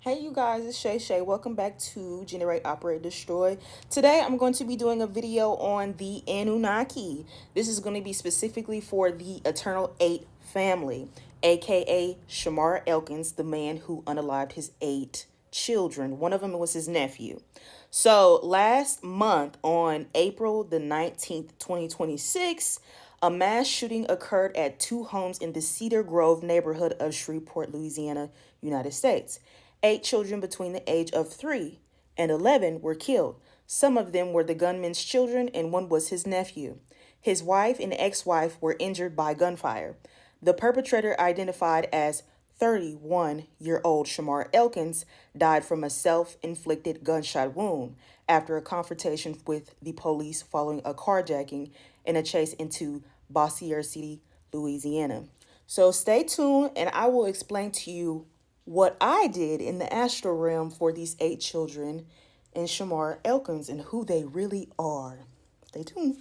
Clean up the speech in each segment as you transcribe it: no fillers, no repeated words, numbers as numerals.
Hey you guys, it's Shay. Welcome back to Generate, Operate, Destroy. Today I'm going to be doing a video on the Anunnaki. This is going to be specifically for the Eternal Eight family, aka Shamar Elkins, the man who unalived his 8 children. One of them was his nephew. So last month on April the 19th, 2026, a mass shooting occurred at 2 homes in the Cedar Grove neighborhood of Shreveport, Louisiana, United States. 8 children between the age of 3 and 11 were killed. Some of them were the gunman's children, and one was his nephew. His wife and ex-wife were injured by gunfire. The perpetrator, identified as 31-year-old Shamar Elkins, died from a self-inflicted gunshot wound after a confrontation with the police following a carjacking and a chase into Bossier City, Louisiana. So stay tuned and I will explain to you what I did in the astral realm for these 8 children and Shamar Elkins and who they really are. Stay tuned.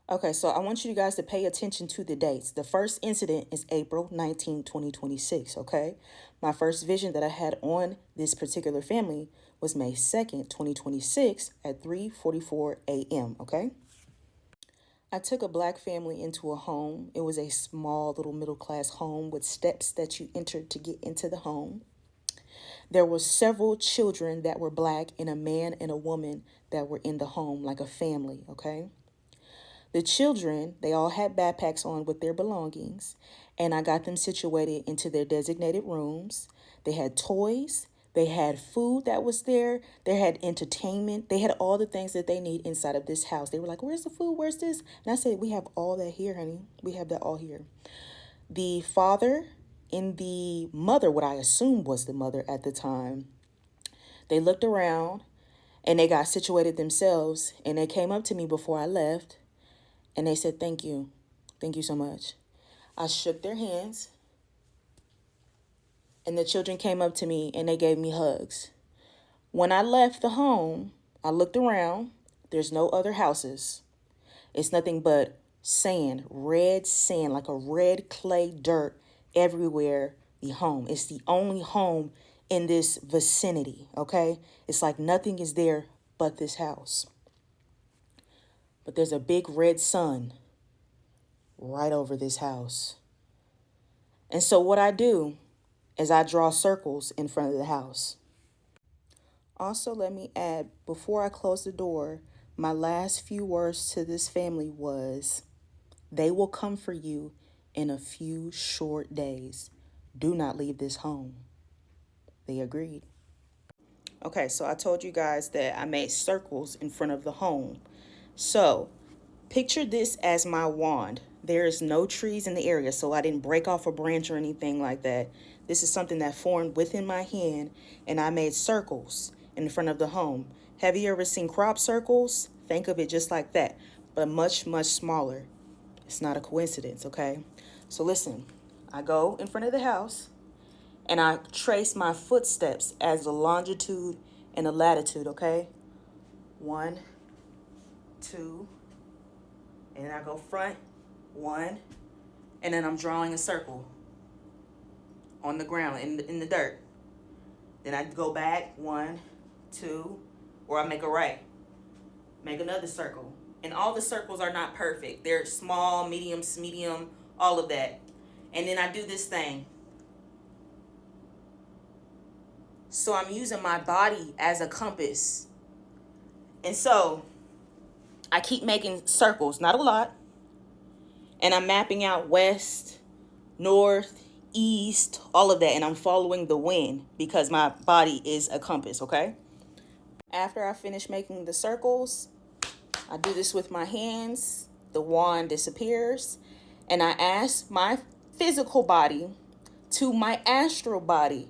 Okay, so I want you guys to pay attention to the dates. The first incident is April 19, 2026, okay? My first vision that I had on this particular family was May 2nd, 2026 at 3:44 a.m., okay? I took a black family into a home. It was a small little middle-class home with steps that you entered to get into the home. There were several children that were black and a man and a woman that were in the home, like a family, okay? The children, they all had backpacks on with their belongings, and I got them situated into their designated rooms. They had toys. They had food that was there. They had entertainment. They had all the things that they need inside of this house. They were like, where's the food? Where's this? And I said, we have all that here, honey. We have that all here. The father and the mother, what I assumed was the mother at the time, they looked around and they got situated themselves. And they came up to me before I left and they said, thank you. Thank you so much. I shook their hands. And the children came up to me and they gave me hugs. When I left the home, I looked around. There's no other houses. It's nothing but sand, red sand, like a red clay dirt everywhere the home. It's the only home in this vicinity, okay? It's like nothing is there but this house. But there's a big red sun right over this house. And so what I do as I draw circles in front of the house. Also, let me add, before I close the door, my last few words to this family was, they will come for you in a few short days. Do not leave this home. They agreed. Okay, so I told you guys that I made circles in front of the home. So picture this as my wand. There is no trees in the area, so I didn't break off a branch or anything like that. This is something that formed within my hand, and I made circles in front of the home. Have you ever seen crop circles? Think of it just like that, but much, much smaller. It's not a coincidence, okay? So listen, I go in front of the house, and I trace my footsteps as a longitude and a latitude, okay? 1, 2, and then I go front, 1, and then I'm drawing a circle on the ground, in the dirt. Then I go back, 1, 2, or I make a right. Make another circle. And all the circles are not perfect. They're small, medium, all of that. And then I do this thing. So I'm using my body as a compass. And so I keep making circles, not a lot. And I'm mapping out west, north, east, all of that. And I'm following the wind because my body is a compass, okay? After I finish making the circles, I do this with my hands. The wand disappears. And I ask my physical body to my astral body,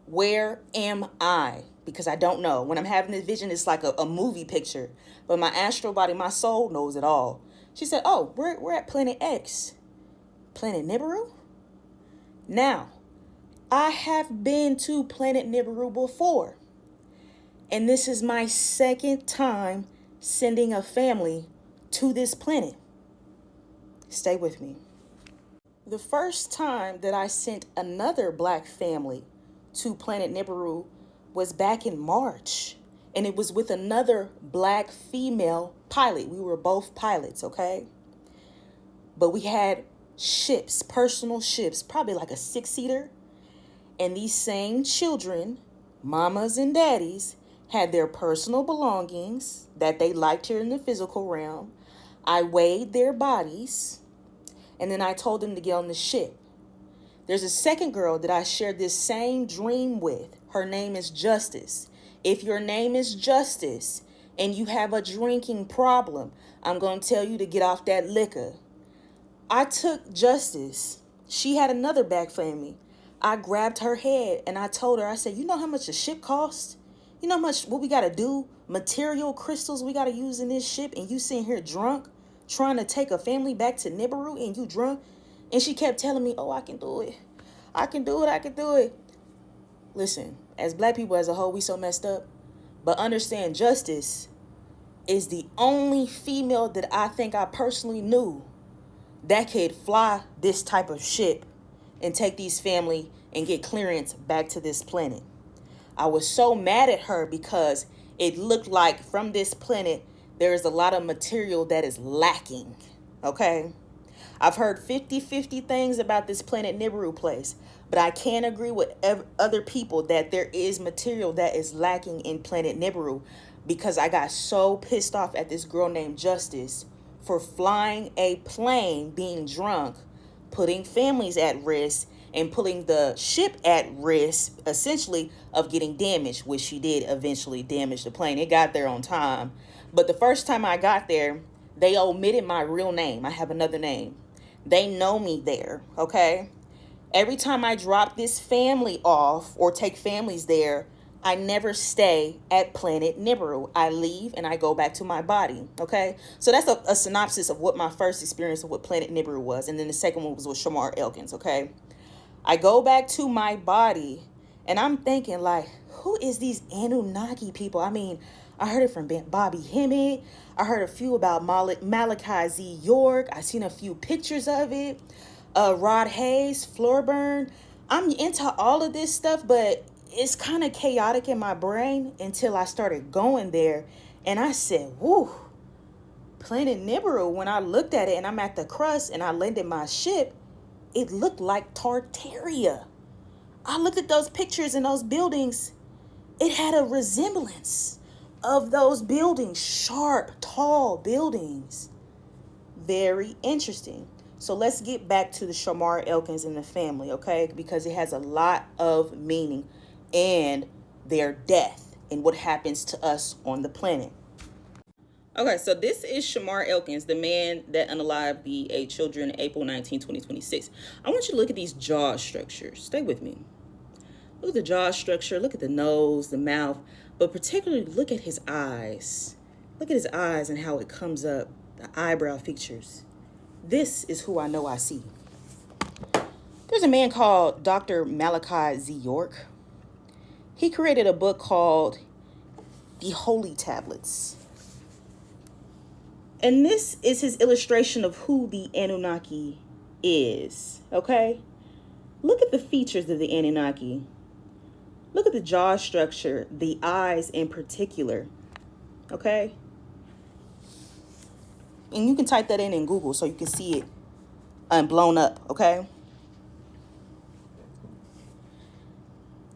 where am I? Because I don't know. When I'm having this vision, it's like a movie picture. But my astral body, my soul knows it all. She said, oh, we're at Planet X. Planet Nibiru? Now, I have been to Planet Nibiru before. And this is my second time sending a family to this planet. Stay with me. The first time that I sent another black family to planet Nibiru was back in March. And it was with another black female pilot. We were both pilots, okay? But we had ships, personal ships, probably like a 6-seater. And these same children, mamas and daddies, had their personal belongings that they liked here in the physical realm. I weighed their bodies, and then I told them to get on the ship. There's a second girl that I shared this same dream with. Her name is Justice. If your name is Justice and you have a drinking problem, I'm going to tell you to get off that liquor. I took Justice. She had another bag for me. I grabbed her head and I told her, I said, you know how much a ship costs? You know how much, what we got to do? Material crystals we got to use in this ship, and you sitting here drunk trying to take a family back to Nibiru and you drunk? And she kept telling me, oh, I can do it. I can do it. I can do it. Listen, as black people as a whole, we so messed up. But understand, Justice is the only female that I think I personally knew that could fly this type of ship and take these family and get clearance back to this planet. I was so mad at her because it looked like from this planet, there is a lot of material that is lacking, okay? I've heard 50-50 things about this planet Nibiru place, but I can't agree with other people that there is material that is lacking in planet Nibiru, because I got so pissed off at this girl named Justice for flying a plane, being drunk, putting families at risk, and putting the ship at risk, essentially, of getting damaged, which she did eventually damage the plane. It got there on time. But the first time I got there, they omitted my real name. I have another name. They know me there, okay? Every time I drop this family off or take families there, I never stay at planet Nibiru. I leave and I go back to my body, okay? So that's a synopsis of what my first experience of what planet Nibiru was. And then the second one was with Shamar Elkins, okay? I go back to my body and I'm thinking, like, who is these Anunnaki people? I mean, I heard it from Bobby Hemmett. I heard a few about Malachi Z. York. I seen a few pictures of it. Rod Hayes, Floorburn. I'm into all of this stuff, but it's kind of chaotic in my brain until I started going there. And I said, woo, planet Nibiru, when I looked at it and I'm at the crust and I landed my ship, it looked like Tartaria. I looked at those pictures and those buildings. It had a resemblance of those buildings, sharp, tall buildings. Very interesting. So let's get back to the Shamar Elkins and the family, okay? Because it has a lot of meaning and their death and what happens to us on the planet. Okay, so this is Shamar Elkins, the man that unalived the 8 children April 19, 2026. I want you to look at these jaw structures. Stay with me. Look at the jaw structure. Look at the nose, the mouth, but particularly look at his eyes. Look at his eyes and how it comes up, the eyebrow features. This is who I know I see. There's a man called Dr. Malachi Z. York. He created a book called The Holy Tablets. And this is his illustration of who the Anunnaki is, okay? Look at the features of the Anunnaki. Look at the jaw structure, the eyes in particular, okay? And you can type that in Google so you can see it blown up, okay?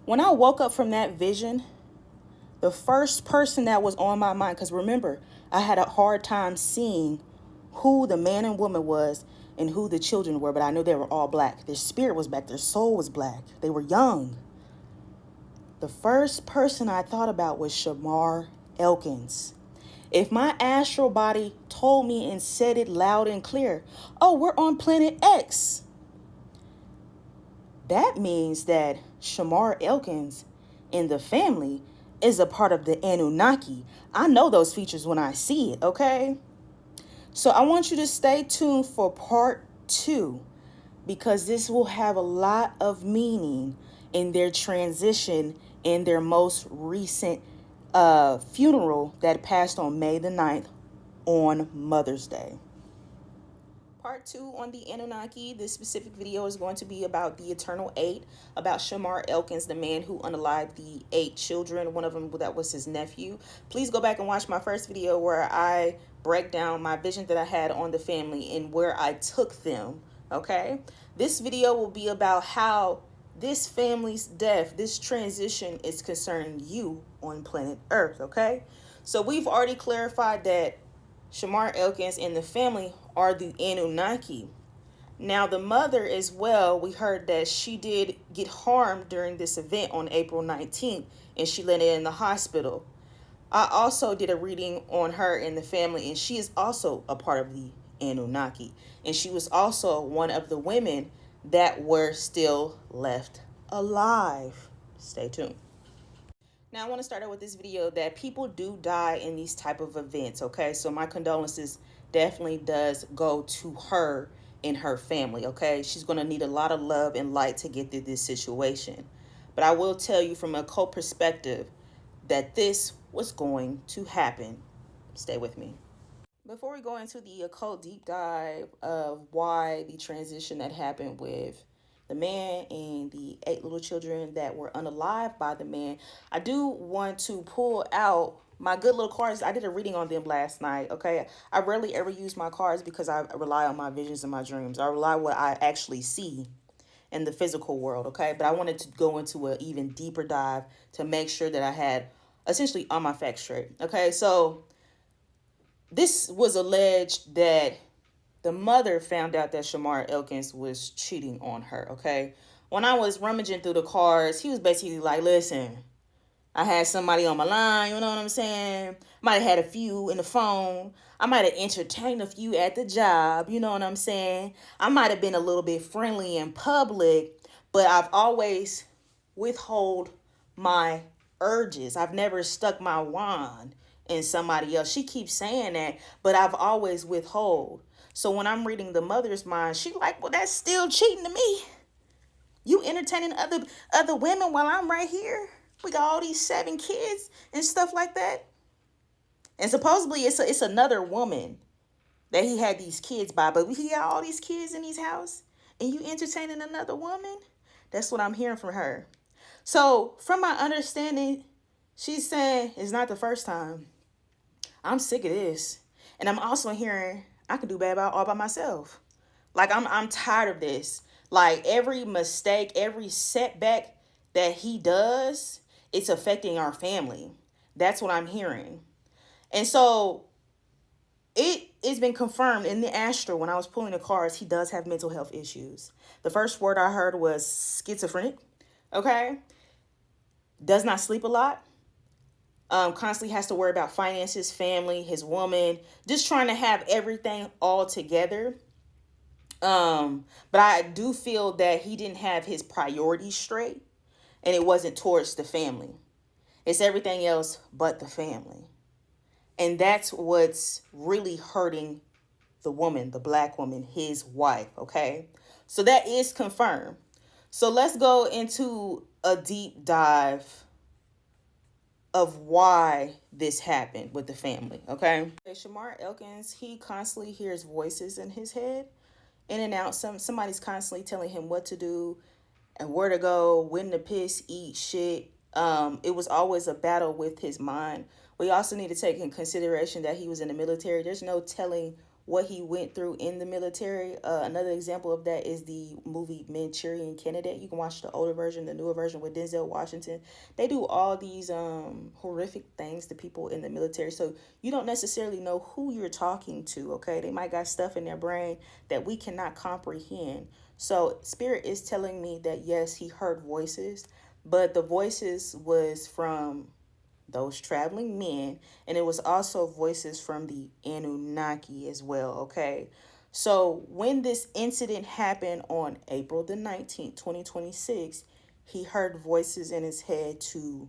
When I woke up from that vision, the first person that was on my mind, because remember, I had a hard time seeing who the man and woman was and who the children were, but I knew they were all black. Their spirit was black. Their soul was black. They were young. The first person I thought about was Shamar Elkins. If my astral body told me and said it loud and clear, oh, we're on planet X, that means that Shamar Elkins and the family is a part of the Anunnaki. I know those features when I see it, okay? So I want you to stay tuned for part 2, because this will have a lot of meaning in their transition in their most recent funeral that passed on May the 9th on Mother's Day. Part 2 on the Anunnaki. This specific video is going to be about the Eternal Eight, about Shamar Elkins, the man who unalived the 8 children, one of them that was his nephew. Please go back and watch my first video where I break down my vision that I had on the family and where I took them, okay? This video will be about how this family's death, this transition is concerning you on planet Earth, okay? So we've already clarified that Shamar Elkins and the family are the Anunnaki. Now the mother as well, we heard that she did get harmed during this event on April 19th and she landed in the hospital. I also did a reading on her and the family, and she is also a part of the Anunnaki. And she was also one of the women that were still left alive. Stay tuned. Now I want to start out with this video that people do die in these type of events, okay? So my condolences definitely does go to her and her family, okay? She's going to need a lot of love and light to get through this situation. But I will tell you from a occult perspective that this was going to happen. Stay with me. Before we go into the occult deep dive of why the transition that happened with the man and the 8 little children that were unalived by the man, I do want to pull out my good little cards. I did a reading on them last night, okay? I rarely ever use my cards because I rely on my visions and my dreams. I rely on what I actually see in the physical world, okay? But I wanted to go into an even deeper dive to make sure that I had essentially all my facts straight, okay? So this was alleged that the mother found out that Shamar Elkins was cheating on her, okay? When I was rummaging through the cards, he was basically like, listen, I had somebody on my line, you know what I'm saying? Might have had a few in the phone. I might have entertained a few at the job, you know what I'm saying? I might have been a little bit friendly in public, but I've always withhold my urges. I've never stuck my wand in somebody else. She keeps saying that, but I've always withhold. So when I'm reading the mother's mind, she like, well, that's still cheating to me. You entertaining other women while I'm right here. We got all these 7 kids and stuff like that. And supposedly it's another woman that he had these kids by, but he got all these kids in his house and you entertaining another woman? That's what I'm hearing from her. So from my understanding, she's saying it's not the first time. I'm sick of this. And I'm also hearing I can do bad all by myself. Like I'm tired of this. Like every mistake, every setback that he does, it's affecting our family. That's what I'm hearing. And so it's been confirmed in the astral when I was pulling the cards, he does have mental health issues. The first word I heard was schizophrenic, okay? Does not sleep a lot. Constantly has to worry about finances, family, his woman, just trying to have everything all together. But I do feel that he didn't have his priorities straight, and it wasn't towards the family. It's everything else but the family. And that's what's really hurting the woman, the black woman, his wife, okay? So that is confirmed. So let's go into a deep dive of why this happened with the family, okay? Shamar Elkins, he constantly hears voices in his head, in and out. Somebody's constantly telling him what to do and where to go, when to piss, eat, shit. It was always a battle with his mind. We also need to take in consideration that he was in the military. There's no telling what he went through in the military. Another example of that is the movie Manchurian Candidate. You can watch the older version, the newer version with Denzel Washington. They do all these horrific things to people in the military. So you don't necessarily know who you're talking to, okay? They might got stuff in their brain that we cannot comprehend. So Spirit is telling me that, yes, he heard voices, but the voices was from those traveling men, and it was also voices from the Anunnaki as well, okay? So when this incident happened on April the 19th, 2026, he heard voices in his head to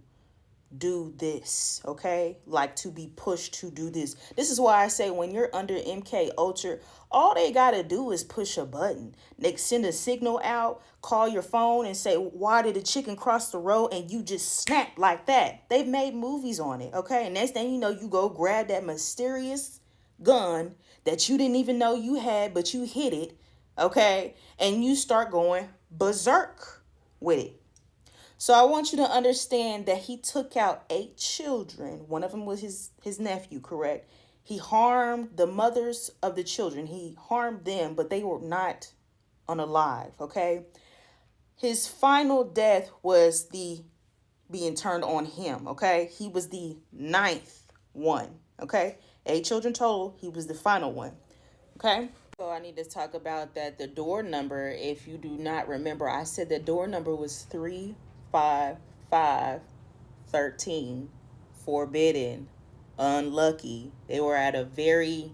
do this, okay? Like to be pushed to do this. This is why I say when you're under MK Ultra, all they got to do is push a button. They send a signal out, call your phone and say, why did the chicken cross the road? And you just snap like that. They've made movies on it, okay? And next thing you know, you go grab that mysterious gun that you didn't even know you had, but you hit it, okay? And you start going berserk with it. So I want you to understand that he took out 8 children. One of them was his nephew, correct? He harmed the mothers of the children. He harmed them, but they were not unalive, okay? His final death was the being turned on him, okay? He was the 9th one, okay? 8 children total, he was the final one, okay? So I need to talk about that the door number, if you do not remember, I said the door number was 35513. Forbidden, unlucky. They were at a very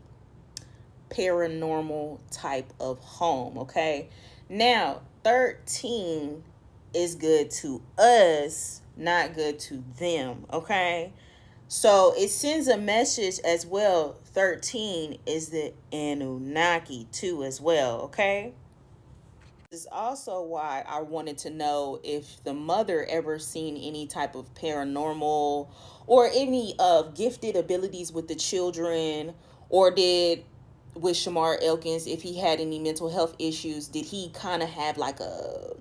paranormal type of home, okay? Now, 13 is good to us, not good to them, okay? So it sends a message as well. 13 is the Anunnaki too as well, okay? This is also why I wanted to know if the mother ever seen any type of paranormal or any of gifted abilities with the children, or did with Shamar Elkins, if he had any mental health issues, did he kind of have like a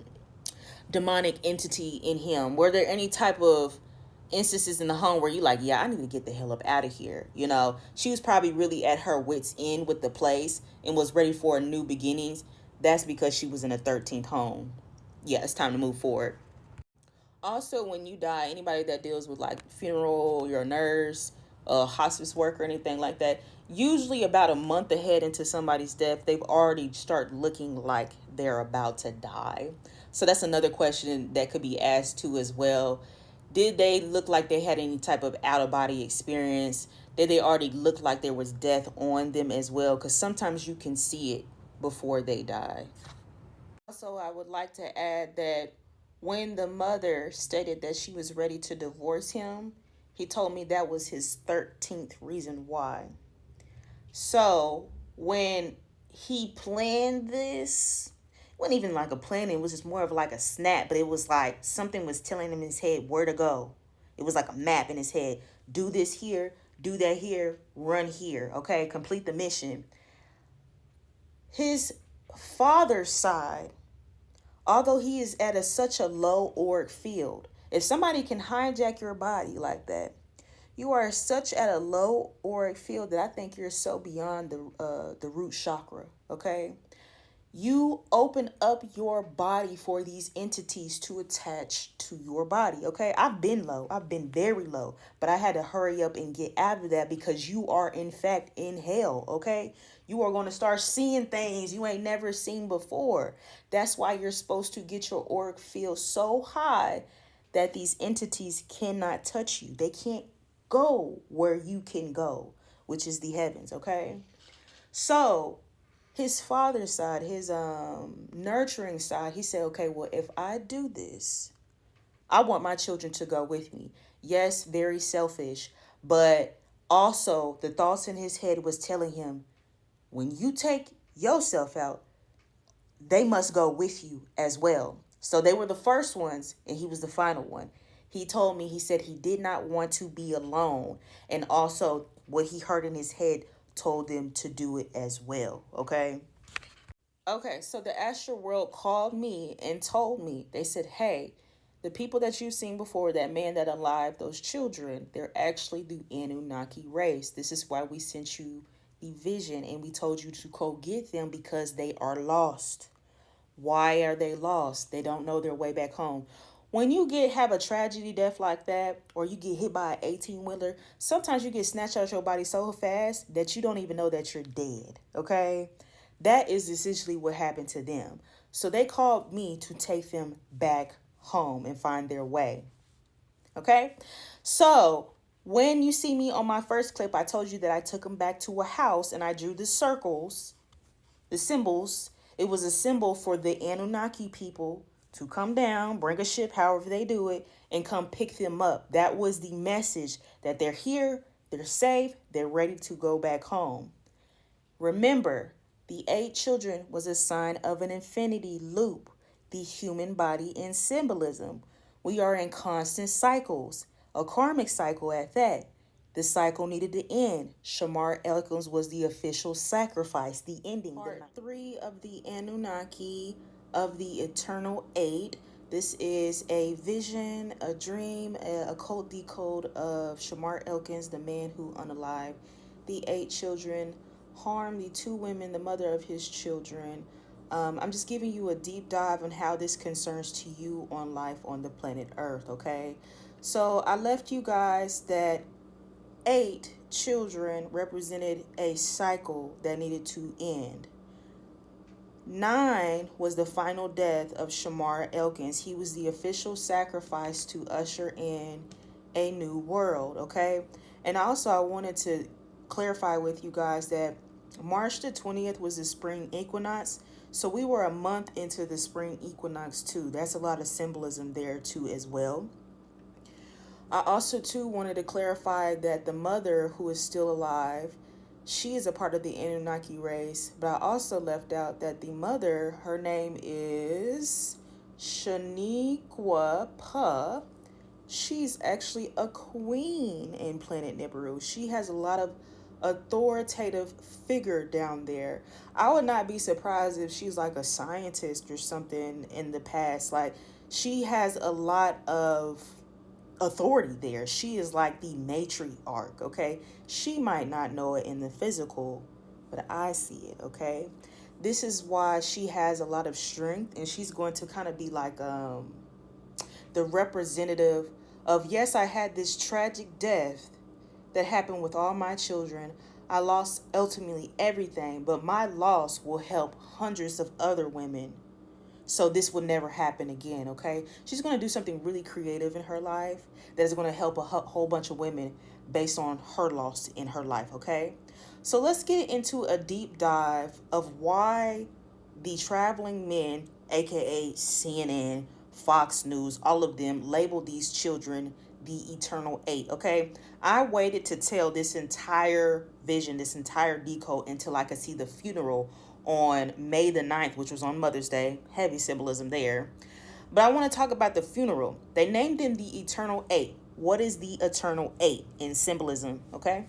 demonic entity in him? Were there any type of instances in the home where you like, yeah, I need to get the hell up out of here? You know, she was probably really at her wits end with the place and was ready for a new beginnings. That's because she was in a 13th home. Yeah, it's time to move forward. Also, when you die, anybody that deals with like funeral, you're a nurse, a hospice worker, anything like that, usually about a month ahead into somebody's death, they've already start looking like they're about to die. So that's another question that could be asked too as well. Did they look like they had any type of out of body experience? Did they already look like there was death on them as well? Because sometimes you can see it before they die. Also, I would like to add that when the mother stated that she was ready to divorce him, he told me that was his 13th reason why. So when he planned this, it wasn't even like a plan, it was just more of like a snap, but it was like something was telling him in his head where to go. It was like a map in his head. Do this here, do that here, run here, okay? Complete the mission. His father's side, although he is at such a low auric field, if somebody can hijack your body like that, you are such at a low auric field that I think you're so beyond the root chakra, okay? You open up your body for these entities to attach to your body, okay? I've been low. I've been very low, but I had to hurry up and get out of that because you are, in fact, in hell, okay? You are going to start seeing things you ain't never seen before. That's why you're supposed to get your auric field so high that these entities cannot touch you. They can't go where you can go, which is the heavens, okay? So his father's side, his nurturing side, he said, okay, well, if I do this, I want my children to go with me. Yes, very selfish, but also the thoughts in his head was telling him, when you take yourself out, they must go with you as well. So they were the first ones and he was the final one. He told me, he said he did not want to be alone. And also what he heard in his head told them to do it as well. Okay. Okay, so the astral world called me and told me, they said, hey, the people that you've seen before, that man that alive, those children, they're actually the Anunnaki race. This is why we sent you the vision and we told you to go get them because they are lost. Why are they lost? They don't know their way back home. When you have a tragedy death like that, or you get hit by an 18-wheeler, sometimes you get snatched out your body so fast that you don't even know that you're dead, okay? That is essentially what happened to them. So they called me to take them back home and find their way, okay? So when you see me on my first clip, I told you that I took them back to a house and I drew the circles, the symbols. It was a symbol for the Anunnaki people to come down, bring a ship, however they do it, and come pick them up. That was the message that they're here, they're safe, they're ready to go back home. Remember, the 8 children was a sign of an infinity loop, the human body in symbolism. We are in constant cycles, a karmic cycle at that. The cycle needed to end. Shamar Elkins was the official sacrifice, the ending. Part 3 of the Anunnaki of the Eternal Eight. This is a vision, a dream, a occult decode of Shamar Elkins, the man who unalived the 8 children, harmed the 2 women, the mother of his children. I'm just giving you a deep dive on how this concerns to you on life on the planet Earth, okay? So I left you guys that 8 children represented a cycle that needed to end. 9 was the final death of Shamar Elkins. He was the official sacrifice to usher in a new world, okay? And also I wanted to clarify with you guys that March the 20th was the spring equinox. So we were a month into the spring equinox too. That's a lot of symbolism there too as well. I also too wanted to clarify that the mother, who is still alive, she is a part of the Anunnaki race, but I also left out that the mother, her name is Shaniqua Pa. She's actually a queen in planet Nibiru. She has a lot of authoritative figure down there. I would not be surprised if she's like a scientist or something in the past. Like, she has a lot of authority there. She is like the matriarch, okay? She might not know it in the physical, but I see it, okay? This is why she has a lot of strength, and she's going to kind of be like the representative of, yes, I had this tragic death that happened with all my children. I lost ultimately everything, but my loss will help hundreds of other women, so this will never happen again, okay? She's going to do something really creative in her life that is going to help a whole bunch of women based on her loss in her life, okay? So let's get into a deep dive of why the traveling men, aka CNN, Fox News, all of them label these children the Eternal Eight, okay? I waited to tell this entire vision, this entire decode, until I could see the funeral on May the 9th, which was on Mother's Day. Heavy symbolism there. But I want to talk about the funeral. They named him the Eternal Eight. What is the Eternal Eight in symbolism, okay?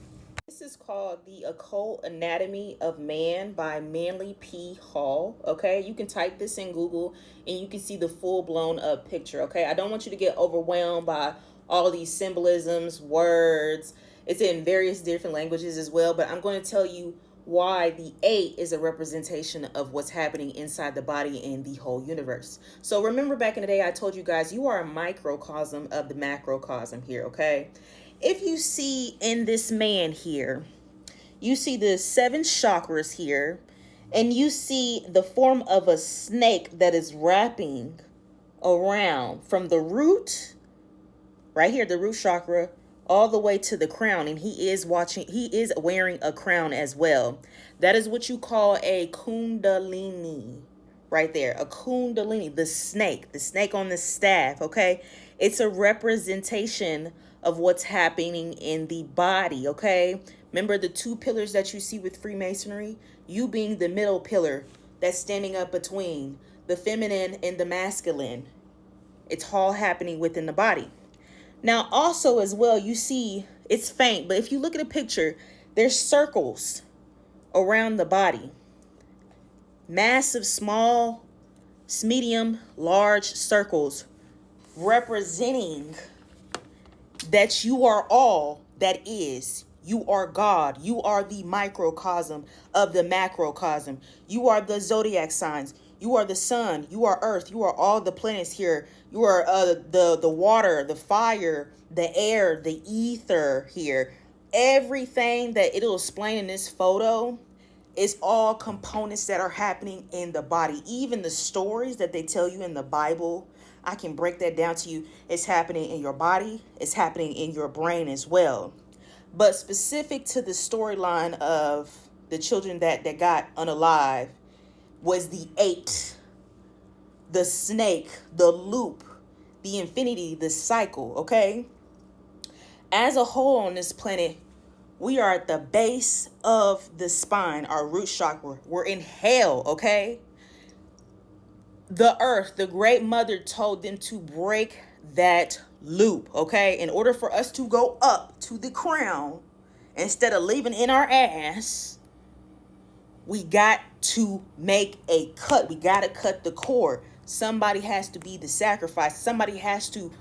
This is called The Occult Anatomy of Man by Manly P. Hall, okay? You can type this in Google and you can see the full-blown up picture, okay? I don't want you to get overwhelmed by all these symbolisms, words. It's in various different languages as well, but I'm going to tell you why the 8 is a representation of what's happening inside the body and the whole universe. So remember back in the day, I told you guys, you are a microcosm of the macrocosm here, okay? If you see in this man here, you see the 7 chakras here, and you see the form of a snake that is wrapping around from the root, right here, the root chakra, all the way to the crown, and he is wearing a crown as well. That is what you call a kundalini right there, a kundalini, the snake on the staff, okay? It's a representation of what's happening in the body, okay? Remember the 2 pillars that you see with Freemasonry? You being the middle pillar that's standing up between the feminine and the masculine. It's all happening within the body. Now, also as well, you see, it's faint, but if you look at a picture, there's circles around the body. Massive, small, medium, large circles representing that you are all that is. You are God. You are the microcosm of the macrocosm. You are the zodiac signs. You are the sun. You are earth. You are all the planets here. You are the water, the fire, the air, the ether here. Everything that it'll explain in this photo is all components that are happening in the body. Even the stories that they tell you in the Bible, I can break that down to you. It's happening in your body. It's happening in your brain as well. But specific to the storyline of the children that got unalive was the 8, the snake, the loop, the infinity, the cycle, okay? As a whole on this planet, we are at the base of the spine, our root chakra. We're in hell, okay? The earth, the great mother told them to break that loop, okay? In order for us to go up to the crown, instead of leaving in our ass, we got to make a cut. We got to cut the cord. Somebody has to be the sacrifice. Somebody has to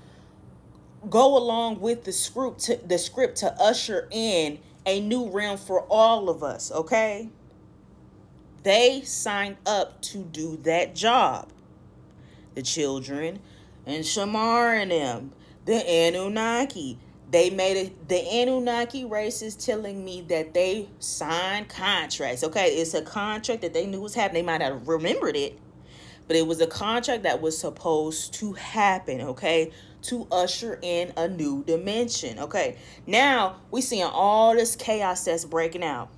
go along with the script to usher in a new realm for all of us, okay? They signed up to do that job. The children and Shamar and them, the Anunnaki. They made it. The Anunnaki race is telling me that they signed contracts. Okay, it's a contract that they knew was happening. They might have remembered it, but it was a contract that was supposed to happen. Okay, to usher in a new dimension. Okay, now we seeing all this chaos that's breaking out.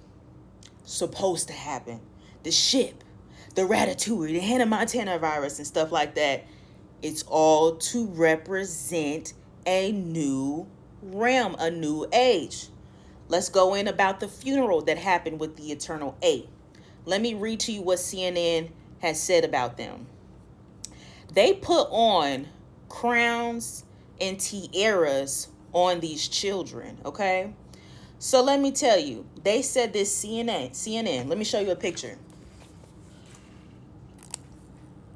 Supposed to happen. The ship, the Ratatouille, the Hannah Montana virus, and stuff like that. It's all to represent a new realm, a new age. Let's go in about the funeral that happened with the Eternal Eight. Let me read to you what CNN has said about them. They put on crowns and tiaras on these children, okay? So let me tell you, they said this CNN. Let me show you a picture.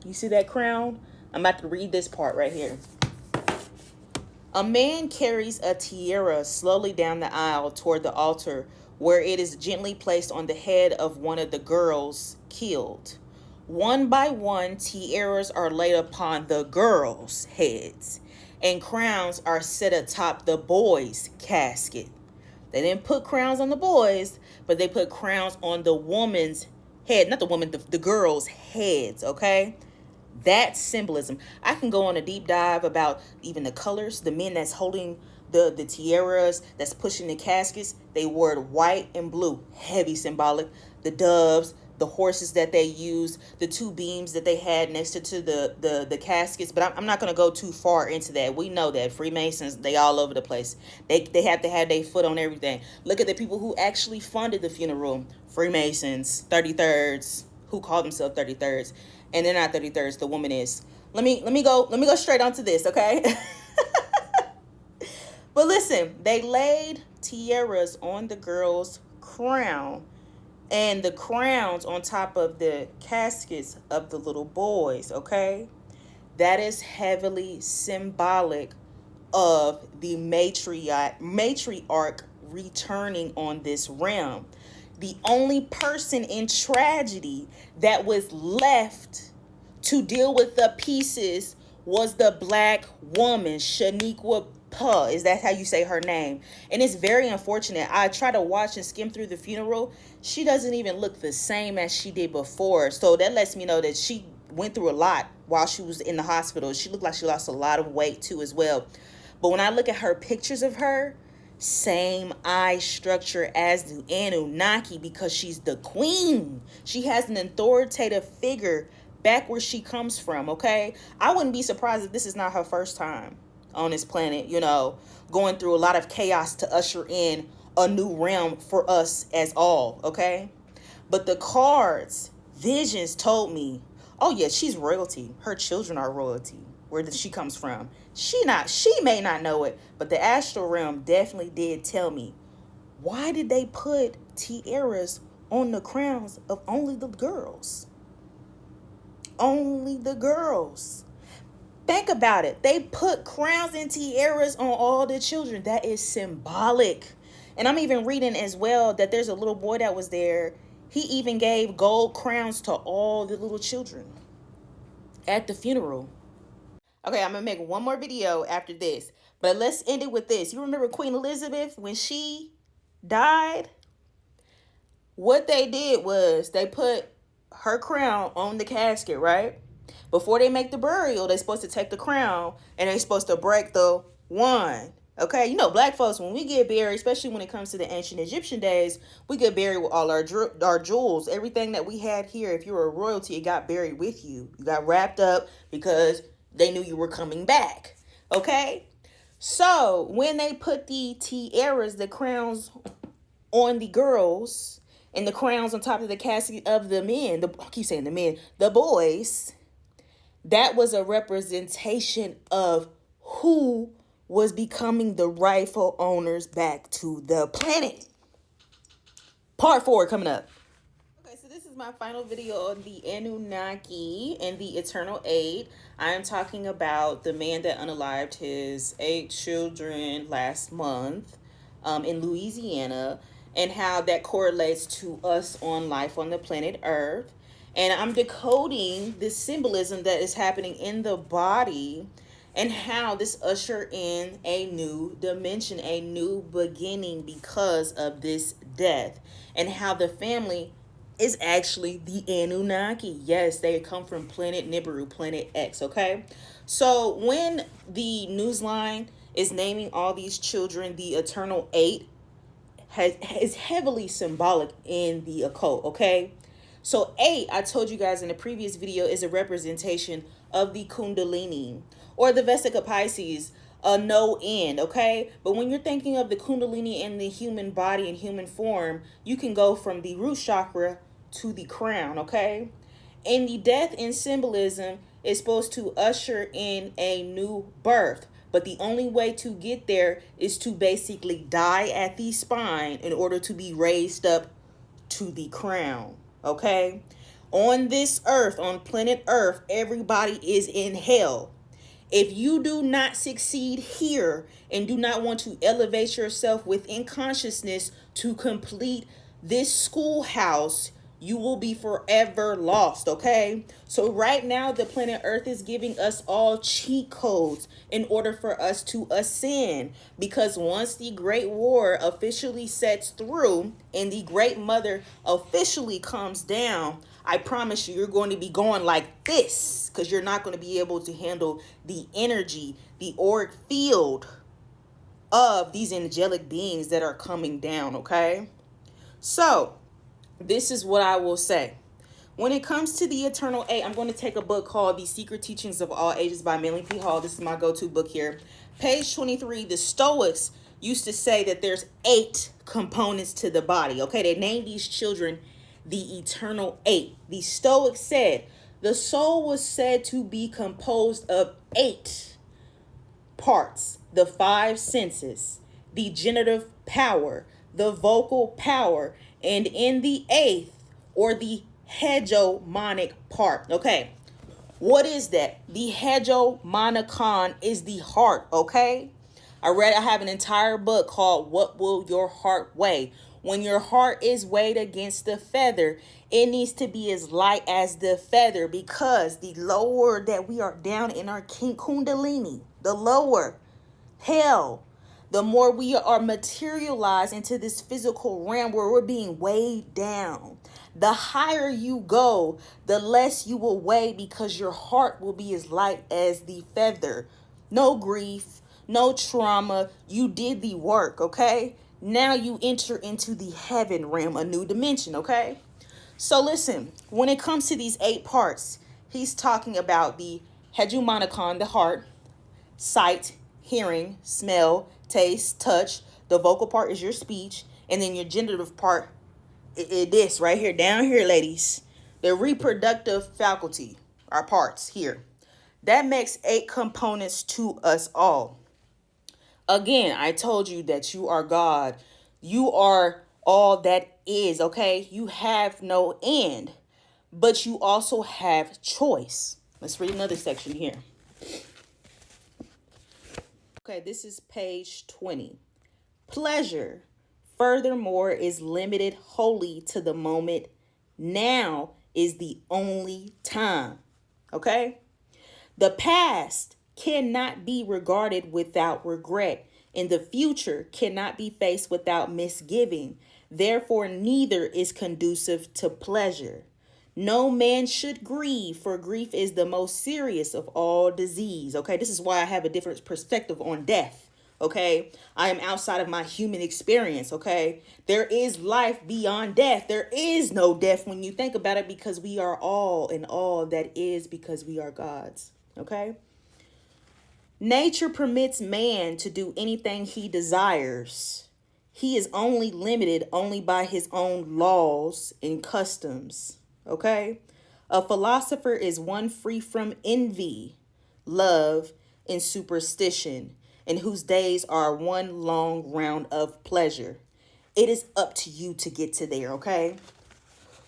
You see that crown? I'm about to read this part right here. A man carries a tiara slowly down the aisle toward the altar, where it is gently placed on the head of one of the girls killed. One by one, tiaras are laid upon the girls' heads, and crowns are set atop the boys' casket. They didn't put crowns on the boys, but they put crowns on the woman's head. Not the woman, the girls' heads, okay? That symbolism. I can go on a deep dive about even the colors. The men that's holding the tiaras, that's pushing the caskets, they wore white and blue. Heavy symbolic. The doves, the horses that they used, the two beams that they had next to the caskets. But I'm not going to go too far into that. We know that Freemasons, they all over the place. They have to have their foot on everything. Look at the people who actually funded the funeral. Freemasons, 33rds, who call themselves 33rds. And they're not 33rds, the woman is. Let me go straight onto this, okay? But listen, they laid tiaras on the girl's crown and the crowns on top of the caskets of the little boys, okay? That is heavily symbolic of the matriarch returning on this realm. The only person in tragedy that was left to deal with the pieces was the black woman, Shaniqua Puh. Is that how you say her name? And it's very unfortunate. I try to watch and skim through the funeral. She doesn't even look the same as she did before. So that lets me know that she went through a lot while she was in the hospital. She looked like she lost a lot of weight too as well. But when I look at her pictures of her, same eye structure as the Anunnaki, because she's the queen. She has an authoritative figure back where she comes from, okay? I wouldn't be surprised if this is not her first time on this planet, going through a lot of chaos to usher in a new realm for us as all, okay? But the cards, visions told me, oh yeah, she's royalty. Her children are royalty. Where she comes from. She may not know it, but the astral realm definitely did tell me. Why did they put tiaras on the crowns of only the girls? Only the girls. Think about it. They put crowns and tiaras on all the children. That is symbolic. And I'm even reading as well that there's a little boy that was there. He even gave gold crowns to all the little children at the funeral. Okay, I'm going to make one more video after this. But let's end it with this. You remember Queen Elizabeth when she died? What they did was they put her crown on the casket, right? Before they make the burial, they're supposed to take the crown and they're supposed to break the wand. Okay, black folks, when we get buried, especially when it comes to the ancient Egyptian days, we get buried with all our jewels. Everything that we had here, if you were a royalty, it got buried with you. You got wrapped up because they knew you were coming back. Okay? So, when they put the tiaras, the crowns on the girls, and the crowns on top of the casket of the men, I keep saying the men, the boys, that was a representation of who was becoming the rightful owners back to the planet. Part 4 coming up. Okay, so this is my final video on the Anunnaki and the Eternal 8. I am talking about the man that unalived his 8 children last month in Louisiana, and how that correlates to us on life on the planet Earth. And I'm decoding this symbolism that is happening in the body, and how this usher in a new dimension, a new beginning because of this death, and how the family is actually the Anunnaki. Yes, they come from planet Nibiru, planet X, okay? So when the newsline is naming all these children the Eternal 8, is heavily symbolic in the occult, okay? So 8, I told you guys in a previous video, is a representation of the Kundalini, or the Vesica Pisces, a no end, okay? But when you're thinking of the Kundalini in the human body and human form, you can go from the root chakra to the crown, okay? And the death in symbolism is supposed to usher in a new birth. But the only way to get there is to basically die at the spine in order to be raised up to the crown, okay? On this earth, on planet Earth, everybody is in hell. If you do not succeed here and do not want to elevate yourself within consciousness to complete this schoolhouse, you will be forever lost, okay? So right now, the planet Earth is giving us all cheat codes in order for us to ascend. Because once the Great War officially sets through and the Great Mother officially comes down, I promise you, you're going to be going like this, because you're not going to be able to handle the energy, the auric field of these angelic beings that are coming down, okay? So this is what I will say. When it comes to the Eternal 8, I'm going to take a book called The Secret Teachings of All Ages by Melanie P. Hall. This is my go-to book here. Page 23, the Stoics used to say that there's 8 components to the body. Okay, they named these children the Eternal 8. The Stoics said the soul was said to be composed of 8 parts: the 5 senses, the generative power, the vocal power, and in the 8th, or the hegemonic part. Okay, what is that? The hegemonicon is the heart, okay? I have an entire book called What Will Your Heart Weigh? When your heart is weighed against the feather, it needs to be as light as the feather, because the lower that we are down in our kundalini, the lower hell, the more we are materialized into this physical realm where we're being weighed down. The higher you go, the less you will weigh, because your heart will be as light as the feather. No grief, no trauma. You did the work, okay? Now you enter into the heaven realm, a new dimension, okay? So listen, when it comes to these 8 parts, he's talking about the hegemonicon, the heart, sight, hearing, smell, taste, touch. The vocal part is your speech, and then your generative part is this right here, down here, ladies. The reproductive faculty, our parts here. That makes 8 components to us all. Again, I told you that you are God. You are all that is, okay? You have no end, but you also have choice. Let's read another section here. Okay, this is page 20. Pleasure, furthermore, is limited wholly to the moment. Now is the only time. Okay? The past cannot be regarded without regret, and the future cannot be faced without misgiving. Therefore, neither is conducive to pleasure. No man should grieve, for grief is the most serious of all disease. Okay, this is why I have a different perspective on death. Okay, I am outside of my human experience. Okay, there is life beyond death. There is no death when you think about it, because we are all in all that is, because we are gods. Okay, nature permits man to do anything he desires. He is only limited only by his own laws and customs. Okay, a philosopher is one free from envy, love, and superstition. and whose days are one long round of pleasure. It is up to you to get to there, okay?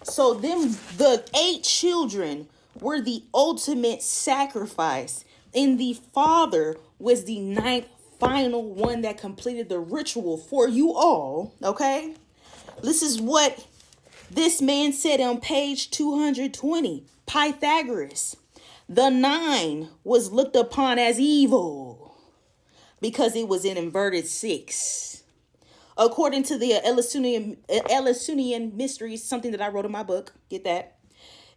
So the 8 children were the ultimate sacrifice, and the father was the ninth final one that completed the ritual for you all, okay? This is what this man said on page 220. Pythagoras. The 9 was looked upon as evil because it was an inverted 6. According to the Eleusinian mysteries, something that I wrote in my book, get that?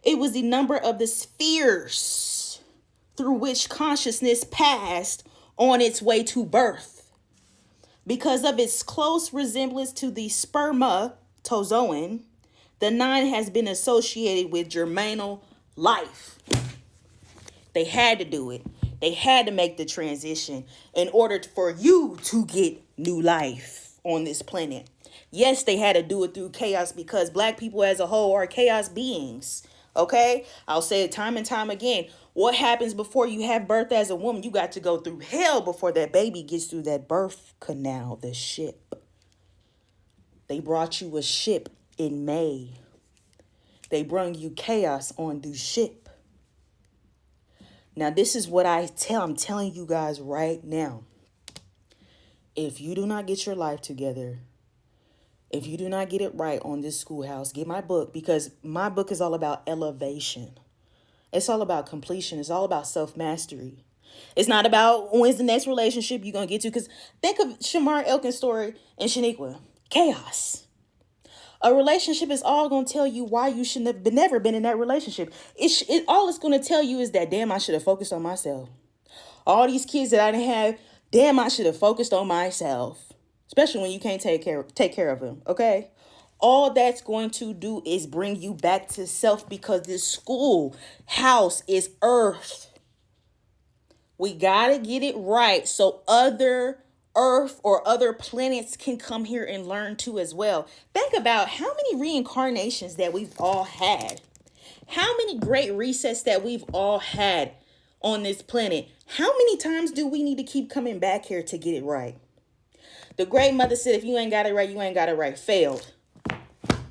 It was the number of the spheres through which consciousness passed on its way to birth. Because of its close resemblance to the spermatozoan, the 9 has been associated with germinal life. They had to do it. They had to make the transition in order for you to get new life on this planet. Yes, they had to do it through chaos because black people as a whole are chaos beings. Okay? I'll say it time and time again. What happens before you have birth as a woman? You got to go through hell before that baby gets through that birth canal, the ship. They brought you a ship in May. They brought you chaos on the ship. Now, this is what I'm telling you guys right now. If you do not get your life together, if you do not get it right on this schoolhouse, get my book, because my book is all about elevation. It's all about completion. It's all about self-mastery. It's not about when's the next relationship you're going to get to, because think of Shamar Elkin's story and Shaniqua. Chaos. A relationship is all going to tell you why you shouldn't have never been in that relationship. All it's going to tell you is that, damn, I should have focused on myself. All these kids that I didn't have, damn, I should have focused on myself. Especially when you can't take care of them, okay? All that's going to do is bring you back to self, because this school house is earth. We got to get it right so other earth or other planets can come here and learn too as well. Think about how many reincarnations that we've all had. How many great resets that we've all had on this planet. How many times do we need to keep coming back here to get it right? The great mother said, if you ain't got it right, you ain't got it right. Failed.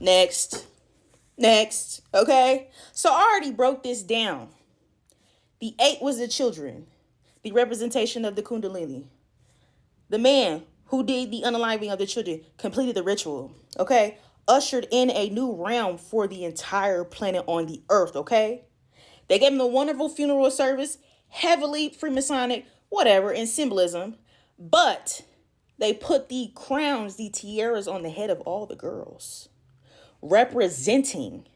Next. Okay? So I already broke this down. The 8 was the children, the representation of the Kundalini. The man who did the unaliving of the children completed the ritual. Okay? Ushered in a new realm for the entire planet on the earth. Okay? They gave him a wonderful funeral service, heavily Freemasonic, whatever, in symbolism. But they put the crowns, the tiaras on the head of all the girls, representing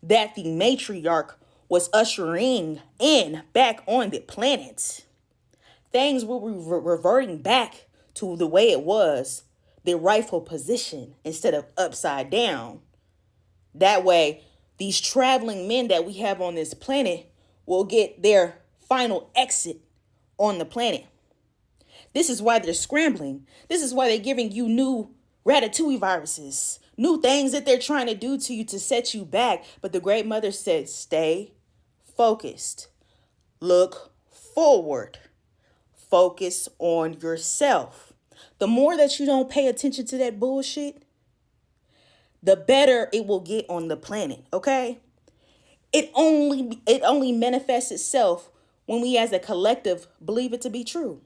that the matriarch was ushering in back on the planet. Things were reverting back to the way it was, the rightful position, instead of upside down. That way, these traveling men that we have on this planet will get their final exit on the planet. This is why they're scrambling. This is why they're giving you new ratatouille viruses, new things that they're trying to do to you to set you back. But the great mother said, stay focused. Look forward. Focus on yourself. The more that you don't pay attention to that bullshit, the better it will get on the planet, okay? It only manifests itself when we as a collective believe it to be true.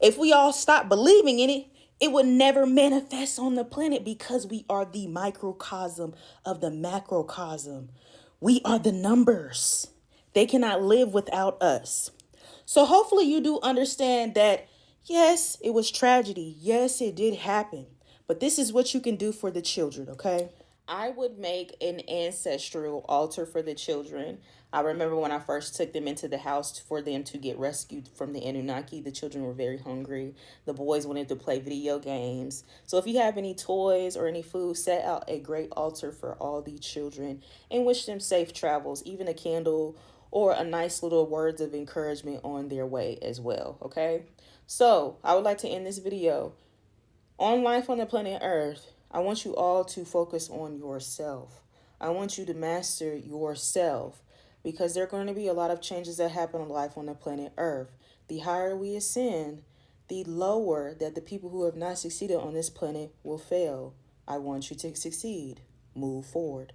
If we all stop believing in it, it would never manifest on the planet, because we are the microcosm of the macrocosm. We are the numbers. They cannot live without us. So hopefully you do understand that, yes, it was tragedy. Yes, it did happen. But this is what you can do for the children, okay? I would make an ancestral altar for the children. I remember when I first took them into the house for them to get rescued from the Anunnaki, the children were very hungry. The boys wanted to play video games. So if you have any toys or any food, set out a great altar for all the children and wish them safe travels, even a candle or a nice little words of encouragement on their way as well, okay? So I would like to end this video on life on the planet Earth. I want you all to focus on yourself. I want you to master yourself, because there are going to be a lot of changes that happen in life on the planet Earth. The higher we ascend, the lower that the people who have not succeeded on this planet will fail. I want you to succeed. Move forward.